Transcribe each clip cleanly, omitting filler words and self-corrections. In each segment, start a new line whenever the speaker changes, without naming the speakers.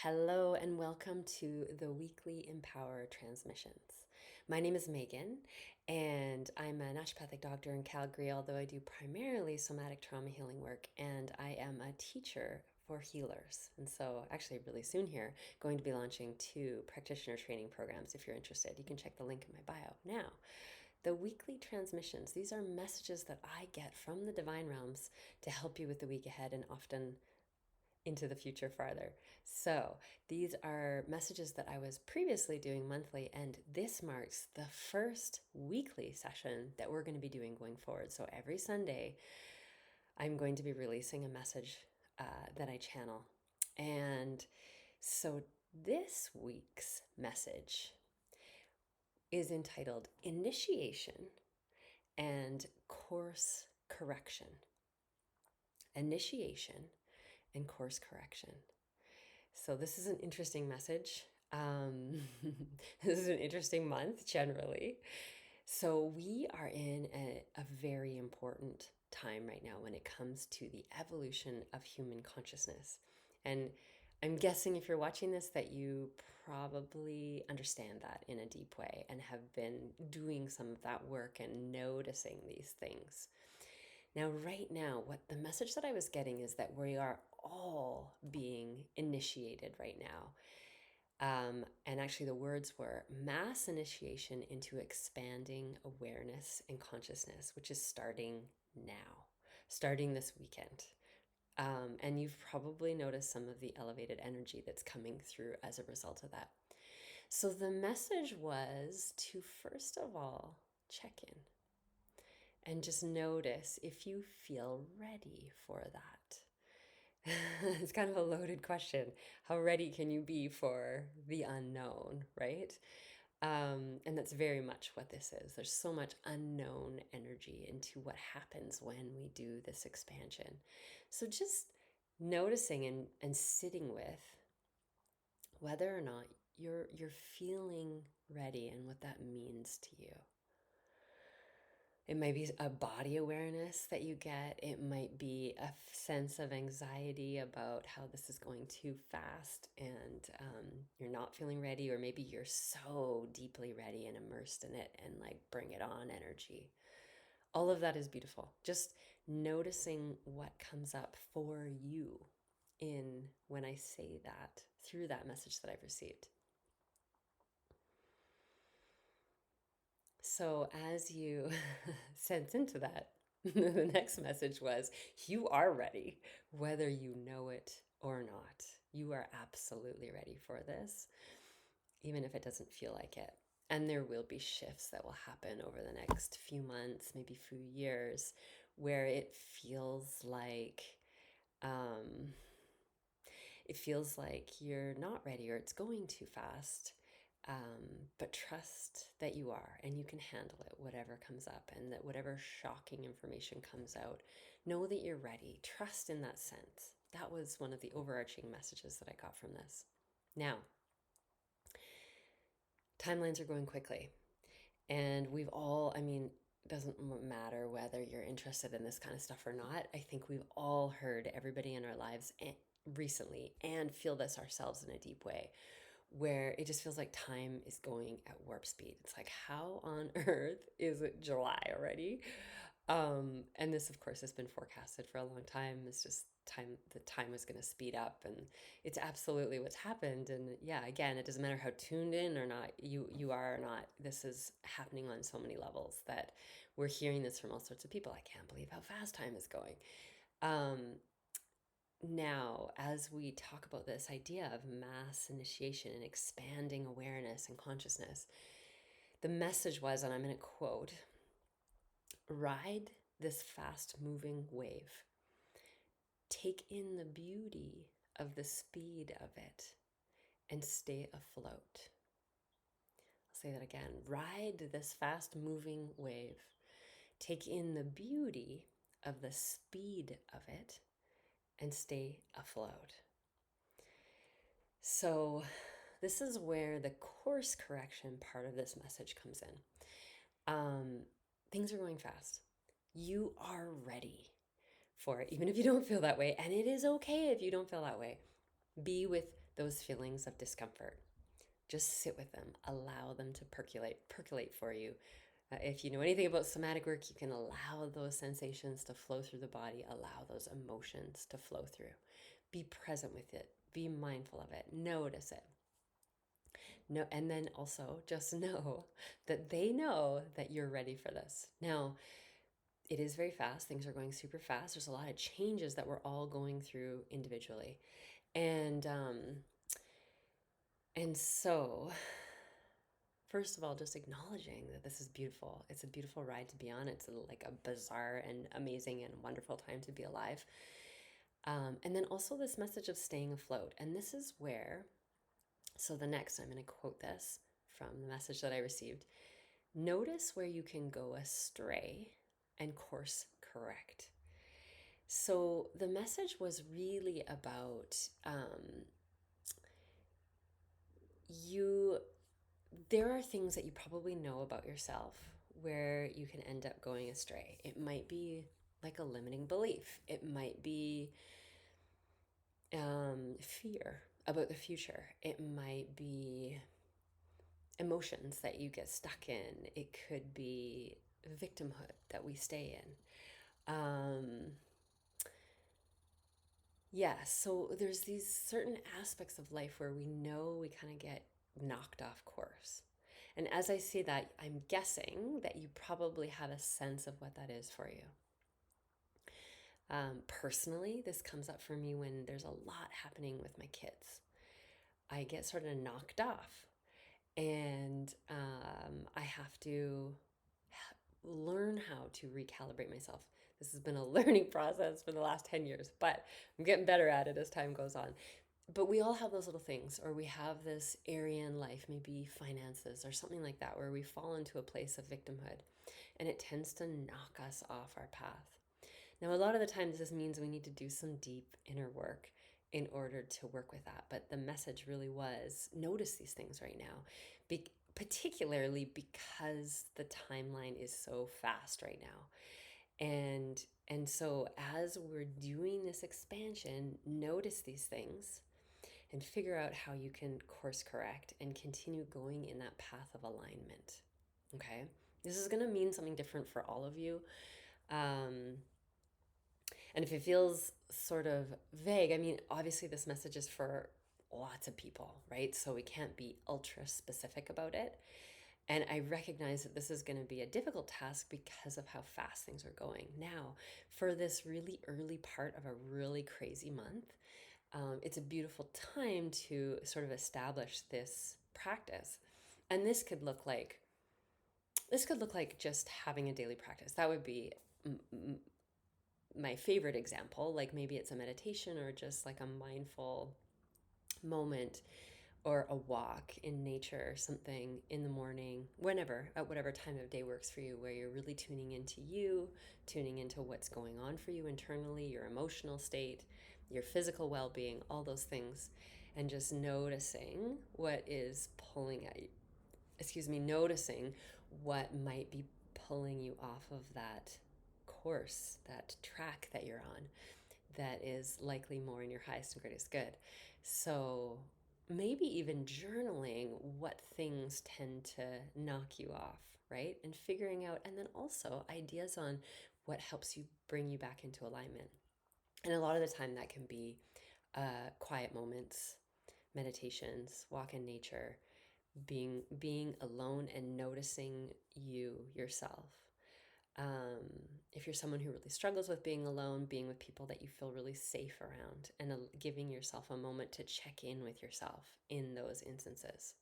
Hello and welcome to the weekly Empower transmissions. My name is Meaghan and I'm a naturopathic doctor in Calgary, although I do primarily somatic trauma healing work, and I am a teacher for healers. And so actually really soon here, going to be launching 2 practitioner training programs. If you're interested, you can check the link in my bio. Now, the weekly transmissions, these are messages that I get from the divine realms to help you with the week ahead and often into the future farther. So these are messages that I was previously doing monthly, and this marks the first weekly session that we're going to be doing going forward. So every Sunday, I'm going to be releasing a message that I channel. And so this week's message is entitled Initiation and Course Correction. Initiation and course correction. So this is an interesting message. This is an interesting month generally. So we are in a very important time right now when it comes to the evolution of human consciousness. And I'm guessing if you're watching this that you probably understand that in a deep way and have been doing some of that work and noticing these things. Now, right now, what the message that I was getting is that we are all being initiated right now. And actually, the words were mass initiation into expanding awareness and consciousness, which is starting now, starting this weekend. And you've probably noticed some of the elevated energy that's coming through as a result of that. So the message was to, first of all, check in and just notice if you feel ready for that. It's kind of a loaded question. How ready can you be for the unknown, right? And that's very much what this is. There's so much unknown energy into what happens when we do this expansion. So just noticing and sitting with whether or not you're feeling ready and what that means to you. It might be a body awareness that you get. It might be a sense of anxiety about how this is going too fast and you're not feeling ready, or maybe you're so deeply ready and immersed in it and like bring it on energy. All of that is beautiful. Just noticing what comes up for you in when I say that through that message that I've received. So as you sense into that, the next message was you are ready, whether you know it or not. You are absolutely ready for this, even if it doesn't feel like it. And there will be shifts that will happen over the next few months, maybe few years, where um, it feels like you're not ready or it's going too fast. But trust that you are and you can handle it, whatever comes up, and that whatever shocking information comes out, know that you're ready. Trust in that sense. That was one of the overarching messages that I got from this. Now, timelines are going quickly, and we've all, it doesn't matter whether you're interested in this kind of stuff or not. I think we've all heard everybody in our lives recently and feel this ourselves in a deep way, where it just feels like time is going at warp speed. It's like, how on earth is it July already? And this, of course, has been forecasted for a long time. It's just the time was going to speed up, and it's absolutely what's happened. And yeah, again, it doesn't matter how tuned in or not you are or not. This is happening on so many levels that we're hearing this from all sorts of people. I can't believe how fast time is going. Now, as we talk about this idea of mass initiation and expanding awareness and consciousness, the message was, and I'm going to quote, ride this fast moving wave. Take in the beauty of the speed of it and stay afloat. I'll say that again. Ride this fast moving wave. Take in the beauty of the speed of it and stay afloat. So this is where the course correction part of this message comes in. Things are going fast. You are ready for it, even if you don't feel that way. And it is okay if you don't feel that way. Be with those feelings of discomfort. Just sit with them, allow them to percolate for you. If you know anything about somatic work, you can allow those sensations to flow through the body, allow those emotions to flow through. Be present with it, be mindful of it, notice it. No, and then also just know that they know that you're ready for this. Now, it is very fast. Things are going super fast. There's a lot of changes that we're all going through individually. And so first of all, just acknowledging that this is beautiful. It's a beautiful ride to be on. It's like a bizarre and amazing and wonderful time to be alive. And then also this message of staying afloat. And this is where, so the next, I'm going to quote this from the message that I received. Notice where you can go astray and course correct. So the message was really about there are things that you probably know about yourself where you can end up going astray. It might be like a limiting belief. It might be fear about the future. It might be emotions that you get stuck in. It could be victimhood that we stay in. So there's these certain aspects of life where we know we kind of get knocked off course. And as I say that, I'm guessing that you probably have a sense of what that is for you. Personally, this comes up for me when there's a lot happening with my kids. I get sort of knocked off, and I have to learn how to recalibrate myself. This has been a learning process for the last 10 years, but I'm getting better at it as time goes on. But we all have those little things, or we have this area in life, maybe finances or something like that, where we fall into a place of victimhood, and it tends to knock us off our path. Now, a lot of the times this means we need to do some deep inner work in order to work with that. But the message really was notice these things right now, particularly because the timeline is so fast right now. And so as we're doing this expansion, notice these things and figure out how you can course correct and continue going in that path of alignment. Okay? This is going to mean something different for all of you. And if it feels sort of vague, I mean, obviously this message is for lots of people, right? So we can't be ultra specific about it. And I recognize that this is going to be a difficult task because of how fast things are going. Now, for this really early part of a really crazy month, it's a beautiful time to sort of establish this practice. And this could look like just having a daily practice. That would be my favorite example. Like maybe it's a meditation or just like a mindful moment or a walk in nature or something in the morning, whenever, at whatever time of day works for you, where you're really tuning into you, tuning into what's going on for you internally, your emotional state, your physical well-being, all those things, and just noticing what is pulling at you, noticing what might be pulling you off of that course, that track that you're on, that is likely more in your highest and greatest good. So maybe even journaling what things tend to knock you off, right? And figuring out, and then also ideas on what helps you bring you back into alignment. And a lot of the time that can be quiet moments, meditations, walk in nature, being alone and noticing yourself. If you're someone who really struggles with being alone, being with people that you feel really safe around, and giving yourself a moment to check in with yourself in those instances.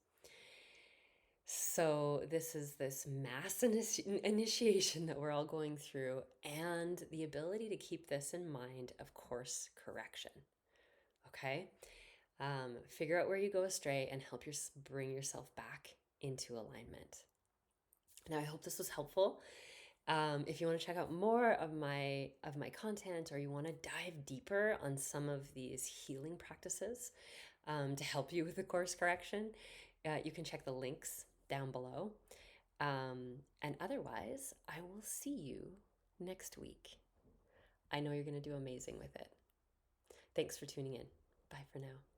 So this is this mass initiation that we're all going through, and the ability to keep this in mind of course correction. Okay? Figure out where you go astray and help bring yourself back into alignment. Now, I hope this was helpful. If you want to check out more of my content, or you want to dive deeper on some of these healing practices to help you with the course correction, you can check the links down below. And otherwise, I will see you next week. I know you're going to do amazing with it. Thanks for tuning in. Bye for now.